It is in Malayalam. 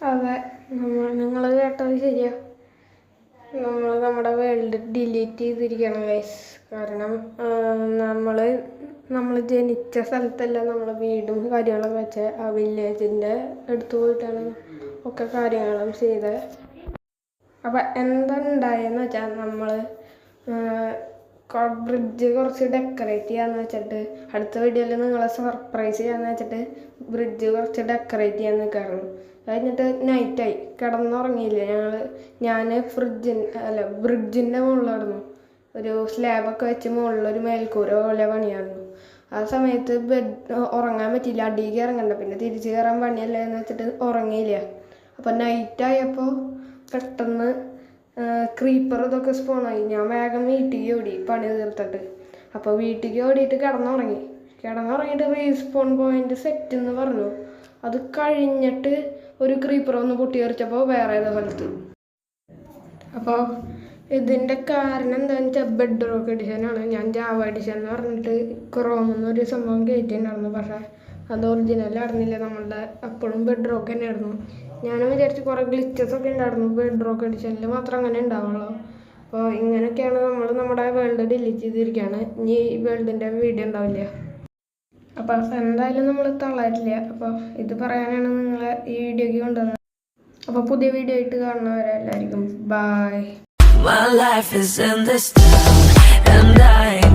അതെ, നിങ്ങൾ കേട്ടത് ശരിയാ. നമ്മുടെ വേൾഡ് ഡിലീറ്റ് ചെയ്തിരിക്കണം ഗൈസ്. കാരണം നമ്മൾ ജനിച്ച സ്ഥലത്തല്ല നമ്മൾ വീടും കാര്യങ്ങളൊക്കെ വെച്ച ആ വില്ലേജിൻ്റെ അടുത്ത് പോയിട്ടാണ് ഒക്കെ കാര്യങ്ങളും ചെയ്തത്. അപ്പം എന്താ ഉണ്ടായെന്ന് വെച്ചാൽ നമ്മൾ ബ്രിഡ്ജ് കുറച്ച് ഡെക്കറേറ്റ് ചെയ്യാന്ന് വെച്ചിട്ട്, അടുത്ത വീഡിയോയിൽ നിങ്ങളെ സർപ്രൈസ് ചെയ്യാന്ന് വെച്ചിട്ട് ബ്രിഡ്ജ് കുറച്ച് ഡെക്കറേറ്റ് ചെയ്യാൻ നിൽക്കാറുണ്ട്. കഴിഞ്ഞിട്ട് നൈറ്റായി, കിടന്നുറങ്ങിയില്ല ഞാൻ ബ്രിഡ്ജിൻ്റെ മുകളിലായിരുന്നു. ഒരു സ്ലാബൊക്കെ വെച്ച് മുകളിലൊരു മേൽക്കൂര പോലെ പണിയായിരുന്നു. ആ സമയത്ത് ഉറങ്ങാൻ പറ്റിയില്ല, അടിയിൽ ഇറങ്ങണ്ട, പിന്നെ തിരിച്ച് കയറാൻ പണിയല്ലേ എന്ന് വെച്ചിട്ട് ഉറങ്ങിയില്ല. അപ്പം നൈറ്റായപ്പോൾ പെട്ടെന്ന് ക്രീപ്പർ ഇതൊക്കെ സ്പോണായി. ഞാൻ വേഗം വീട്ടിലേക്ക് ഓടി പണി തീർത്തിട്ട്. അപ്പോൾ വീട്ടിലേക്ക് ഓടിയിട്ട് കിടന്നുറങ്ങിയിട്ട് റീസ്പോൺ പോയിന്റ് സെറ്റ് എന്ന് പറഞ്ഞു. അത് കഴിഞ്ഞിട്ട് ഒരു ക്രീപ്പർ ഒന്ന് പൊട്ടിയെറിച്ചപ്പോൾ വേറെ ഏതോ സ്ഥലത്ത്. അപ്പോൾ ഇതിൻ്റെ കാരണം എന്താണെന്ന് വെച്ചാൽ ബെഡ് റോക്ക് എഡിഷനാണ്. ഞാൻ ജാവ എഡിഷൻ എന്ന് പറഞ്ഞിട്ട് ക്രോമെന്നൊരു സംഭവം കയറ്റിയിട്ടുണ്ടായിരുന്നു. പക്ഷേ അത് ഒറിജിനൽ അറിഞ്ഞില്ല, നമ്മളുടെ അപ്പോഴും ബെഡ് റോക്ക് തന്നെയായിരുന്നു. ഞാനും വിചാരിച്ച് കുറേ ഗ്ലിച്ചസ് ഒക്കെ ഉണ്ടായിരുന്നു ബെഡ് റോക്ക് എഡിഷനിൽ മാത്രം അങ്ങനെ ഉണ്ടാവുള്ളൂ. അപ്പോൾ ഇങ്ങനെയൊക്കെയാണ് നമ്മുടെ വേൾഡ് ഡിലീറ്റ് ചെയ്തിരിക്കുകയാണ്. ഇനി ഈ വേൾഡിൻ്റെ വീഡിയോ ഉണ്ടാവില്ല. അപ്പോൾ എന്തായാലും നമ്മൾ തളരില്ല. അപ്പോൾ ഇത് പറയാനാണ് നിങ്ങളെ ഈ വീഡിയോയ്ക്ക് കൊണ്ടുവന്നത്. അപ്പോൾ പുതിയ വീഡിയോ ആയിട്ട് കാണുന്നവരെ എല്ലാവർക്കും by. My life is in this town and I